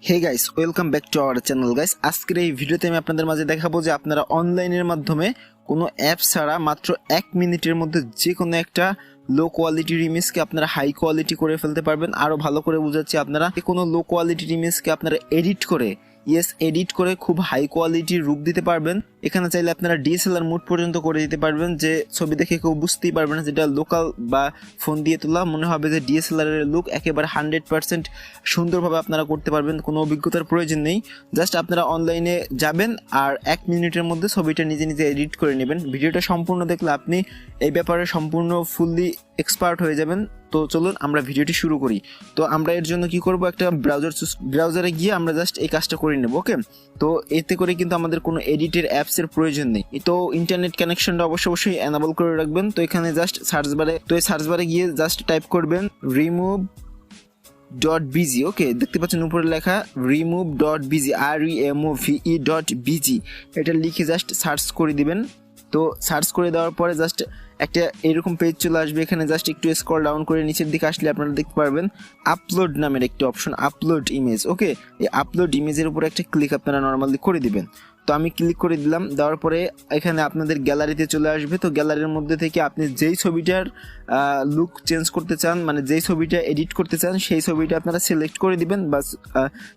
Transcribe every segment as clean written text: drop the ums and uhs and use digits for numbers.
Hey guys, welcome back to our channel guys. আজকের এই ভিডিওতে আমি আপনাদের মাঝে দেখাবো যে আপনারা অনলাইনের মাধ্যমে কোনো অ্যাপ ছাড়া মাত্র 1 মিনিটের মধ্যে যে কোনো একটা লো কোয়ালিটির ইমেজকে আপনারা হাই কোয়ালিটি করে ফেলতে পারবেন। আরও ভালো করে বোঝাচ্ছি, আপনারা কোনো লো কোয়ালিটির ইমেজকে আপনারা এডিট করে খুব হাই কোয়ালিটির রূপ দিতে পারবেন। এখানে চাইলে আপনারা ডিএসএলআর মোড পর্যন্ত করে দিতে পারবেন, যে ছবি দেখে কেউ বুঝতেই পারবে না যেটা লোকাল বা ফোন দিয়ে তোলা, মনে হবে যে ডিএসএলআর এর লুক। একেবারে 100% সুন্দরভাবে আপনারা করতে পারবেন, কোনো অভিজ্ঞতার প্রয়োজন নেই। জাস্ট আপনারা অনলাইনে যাবেন আর 1 মিনিটের মধ্যে ছবিটা নিজে নিজে এডিট করে নেবেন। ভিডিওটা সম্পূর্ণ দেখলে আপনি এই ব্যাপারে সম্পূর্ণ ফুললি এক্সপার্ট হয়ে যাবেন। তো চলুন আমরা ভিডিওটি শুরু করি। তো আমরা এর জন্য কি করব, একটা ব্রাউজারে গিয়ে আমরা জাস্ট এই কাজটা করে নেব। ওকে, তো এতে করে কিন্তু আমাদের কোনো এডিটের অ্যাপসের প্রয়োজন নেই। তো ইন্টারনেট কানেকশনটা অবশ্যই এনাবল করে রাখবেন। তো এখানে জাস্ট সার্চ বারে গিয়ে জাস্ট টাইপ করবেন remove.bg। ওকে, দেখতে পাচ্ছেন উপরে লেখা remove.bg, remove.bg। এটা লিখে জাস্ট সার্চ করে দিবেন। তো সার্চ করে দেওয়ার পরে জাস্ট একটা এরকম পেজ চলে আসবে। এখানে জাস্ট একটু স্ক্রল ডাউন করে নিচের দিকে আসলে আপনারা দেখতে পারবেন আপলোড নামের একটি অপশন, আপলোড ইমেজ। ওকে, এই আপলোড ইমেজের উপরে একটা ক্লিক আপনারা নর্মালি করে দিবেন। তো আমি ক্লিক করে দিলাম। দেওয়ার পরে এখানে আপনাদের গ্যালারিতে চলে আসবে। তো গ্যালারির মধ্যে থেকে আপনি যেই ছবিটার লুক চেঞ্জ করতে চান, মানে যেই ছবিটা এডিট করতে চান, সেই ছবিটা আপনারা সিলেক্ট করে দিবেন বা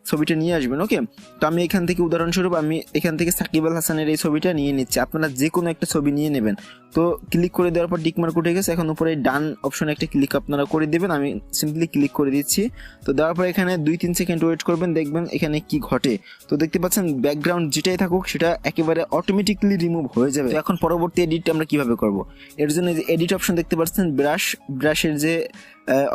ছবিটা নিয়ে আসবেন। ওকে, তো আমি এখান থেকে উদাহরণস্বরূপ আমি এখান থেকে সাকিব আল হাসানের এই ছবিটা নিয়ে নিচ্ছি। আপনারা যে কোনো একটা ছবি নিয়ে নেবেন। তো ক্লিক করে দেওয়ার পর টিকমার্ক উঠে গেছে। এখন উপরে ডান অপশনে একটা ক্লিক আপনারা করে দেবেন। আমি সিম্পলি ক্লিক করে দিচ্ছি। তো দেওয়ার পর এখানে 2-3 সেকেন্ড ওয়েট করবেন, দেখবেন এখানে কি ঘটে। তো দেখতে পাচ্ছেন ব্যাকগ্রাউন্ড যেটাই থাকুক সেটা একেবারে অটোমেটিকলি রিমুভ হয়ে যাবে। এখন পরবর্তী এডিট আমরা কিভাবে করব, এর জন্য যে এডিট অপশন দেখতে পাচ্ছেন, ব্রাশের যে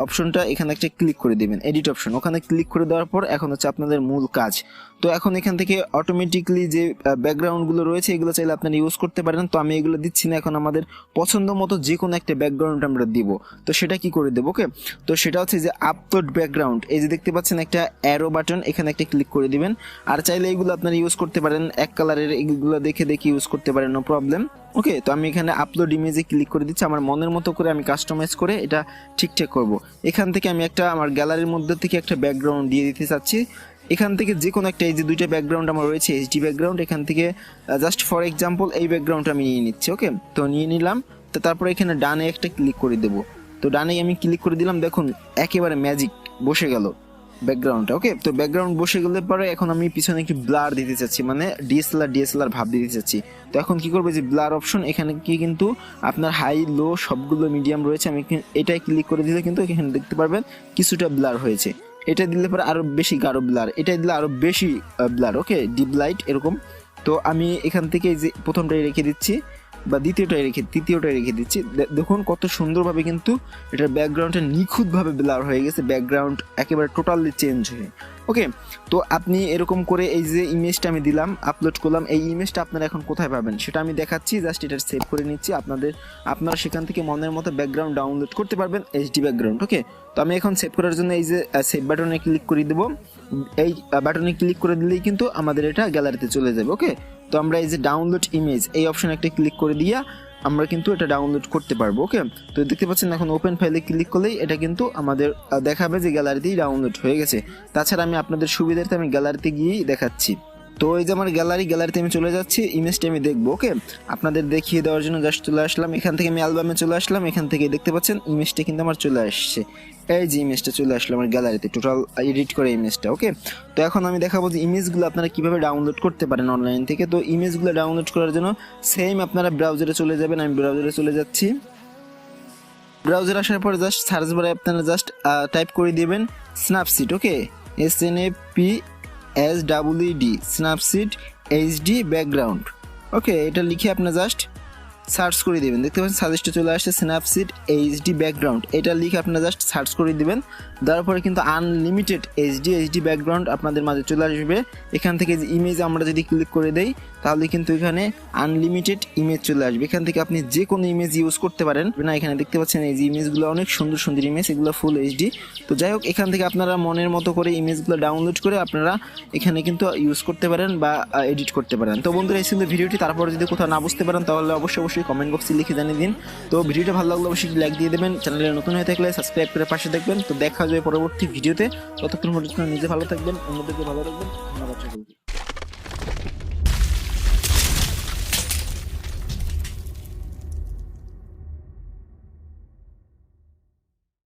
অপশনটা, এখানে একটা ক্লিক করে দিবেন এডিট অপশন। ওখানে ক্লিক করে দেওয়ার পর এখন হচ্ছে আপনাদের মূল কাজ। তো এখন এখান থেকে অটোমেটিকলি যে ব্যাকগ্রাউন্ডগুলো রয়েছে এগুলো চাইলে আপনারা ইউজ করতে পারেন। তো আমি এগুলো দিচ্ছি না, এখন আমাদের পছন্দ মতো যে কোনো একটা ব্যাকগ্রাউন্ড আমরা দিব। তো সেটা কি করে দেবো? ওকে, তো সেটা হচ্ছে যে আপলোড ব্যাকগ্রাউন্ড। এই যে দেখতে পাচ্ছেন একটা অ্যারো বাটন, এখানে একটা ক্লিক করে দিবেন। আর চাইলে এইগুলো আপনারা ইউজ করতে পারেন, এক কালারের এগুলো দেখে ইউজ করতে পারেন, নো প্রবলেম। ওকে, তো আমি এখানে আপলোড ইমেজে ক্লিক করে দিচ্ছি। আমার মনের মতো করে আমি কাস্টমাইজ করে এটা ঠিকঠাক করব। এখান থেকে আমি একটা আমার গ্যালারির মধ্যে থেকে একটা ব্যাকগ্রাউন্ড দিয়ে দিতে চাচ্ছি। এখান থেকে যে কোনো একটা, এই যে দুইটা ব্যাকগ্রাউন্ড আমার রয়েছে এইচডি ব্যাকগ্রাউন্ড, এখান থেকে জাস্ট ফর এক্সাম্পল এই ব্যাকগ্রাউন্ডটা আমি নিয়ে নিচ্ছি। ওকে, তো নিয়ে নিলাম। তো তারপরে এখানে ডানে একটা ক্লিক করে দেবো। তো ডানে আমি ক্লিক করে দিলাম, দেখুন একেবারে ম্যাজিক বসে গেল ব্যাকগ্রাউন্ডটা। ওকে, তো ব্যাকগ্রাউন্ড বসে গেলে পরে এখন আমি পিছনে একটু ব্লার দিতে চাচ্ছি, মানে ডিএসএলআর ভাব দিতে চাচ্ছি। তো এখন কি করবো, যে ব্লার অপশন, এখানে কি কিন্তু আপনার হাই লো সবগুলো মিডিয়াম রয়েছে। আমি এটাই ক্লিক করে দিলে কিন্তু এখানে দেখতে পারবেন কিছুটা ব্লার হয়েছে। এটা দিলে পরে আরো বেশি গাঢ় ব্লার, এটা দিলে আরো বেশি ব্লার। ওকে, ডিপ লাইট এরকম। তো আমি এখান থেকে যে প্রথমটাই রেখে দিচ্ছি বা তৃতীয়টাই রেখে দিচ্ছি। দেখুন কত সুন্দরভাবে কিন্তু এটার ব্যাকগ্রাউন্ডটা নিখুঁতভাবে ব্লার হয়ে গেছে, ব্যাকগ্রাউন্ড একেবারে টোটালি চেঞ্জ হয়ে। ওকে, তো আপনি এরকম করে এই যে ইমেজটা আমি দিলাম, আপলোড করলাম, এই ইমেজটা আপনারা এখন কোথায় পাবেন সেটা আমি দেখাচ্ছি। জাস্ট এটা সেভ করে নিচ্ছি। আপনারা সেখান থেকে মনের মতো ব্যাকগ্রাউন্ড ডাউনলোড করতে পারবেন, এইচডি ব্যাকগ্রাউন্ড। ওকে, তো আমি এখন সেভ করার জন্য এই যে সেভ বাটনে ক্লিক করে দেবো। এই বাটনে ক্লিক করে দিলেই কিন্তু আমাদের এটা গ্যালারিতে চলে যাবে। ওকে, তো আমরা এই যে ডাউনলোড ইমেজ এই অপশনে একটা ক্লিক করে দিয়ে আমরা কিন্তু এটা ডাউনলোড করতে পারবো। ওকে, তো দেখতে পাচ্ছেন এখন ওপেন ফাইলে ক্লিক করলেই এটা কিন্তু আমাদের দেখাবে যে গ্যালারিতেই ডাউনলোড হয়ে গেছে। তাছাড়া আমি আপনাদের সুবিধার্থে আমি গ্যালারিতে গিয়েই দেখাচ্ছি। তো এই যে আমার গ্যালারিতে আমি চলে যাচ্ছি, ইমেজটা আমি দেখবো। ওকে, আপনাদের দেখিয়ে দেওয়ার জন্য জাস্ট চলে আসলাম। এখান থেকে আমি অ্যালবামে চলে আসলাম। এখান থেকে দেখতে পাচ্ছেন ইমেজটা কিন্তু আমার চলে আসছে। এই যে ইমেজটা চলে আসলো আমার গ্যালারিতে, টোটাল এডিট করে ইমেজটা। ওকে, তো এখন আমি দেখাবো যে ইমেজগুলো আপনারা কিভাবে ডাউনলোড করতে পারেন অনলাইন থেকে। তো ইমেজগুলো ডাউনলোড করার জন্য সেম আপনারা ব্রাউজারে চলে যাবেন। আমি ব্রাউজারে চলে যাচ্ছি। ব্রাউজার আসার পরে জাস্ট সার্চ বারে আপনারা জাস্ট টাইপ করে দিবেন স্ন্যাপসিড। ওকে, SNAPSEED, স্ন্যাপসিড এইচডি ব্যাকগ্রাউন্ড। ওকে, এটা লিখে আপনি জাস্ট সার্চ করে দিবেন। দেখতে পাচ্ছেন সাজেস্টে চলে আসছে স্ন্যাপসিড এইচডি ব্যাকগ্রাউন্ড। এটা লিখে আপনারা জাস্ট সার্চ করে দিবেন। দেওয়ার পরে কিন্তু আনলিমিটেড এইচডি ব্যাকগ্রাউন্ড আপনাদের মাঝে চলে আসবে। এখান থেকে যে ইমেজ আমরা যদি ক্লিক করে দেই তাহলে কিন্তু এখানে আনলিমিটেড ইমেজ চলে আসবে। এখান থেকে আপনি যে কোনো ইমেজ ইউজ করতে পারেন না। এখানে দেখতে পাচ্ছেন এই যে ইমেজগুলো অনেক সুন্দর সুন্দর ইমেজ, এগুলো ফুল এইচডি। তো যাই হোক, এখান থেকে আপনারা মনের মতো করে ইমেজগুলো ডাউনলোড করে আপনারা এখানে কিন্তু ইউজ করতে পারেন বা এডিট করতে পারেন। তো বন্ধুরা, এই ছিল ভিডিওটি। তারপরে যদি কোথাও না বুঝতে পারেন তাহলে অবশ্যই অবশ্যই কমেন্ট বক্সে লিখে জানিয়ে দিন। তো ভিডিওটা ভালো লাগলে অবশ্যই লাইক দিয়ে দেবেন, চ্যানেলে নতুন হয়ে থাকলে সাবস্ক্রাইব করে পাশে থাকবেন। তো দেখা যাবে পরবর্তী ভিডিওতে, ততক্ষণ পর্যন্ত নিজে ভালো থাকবেন, অন্যদেরকে ভালো রাখবেন। ধন্যবাদ সকলকে।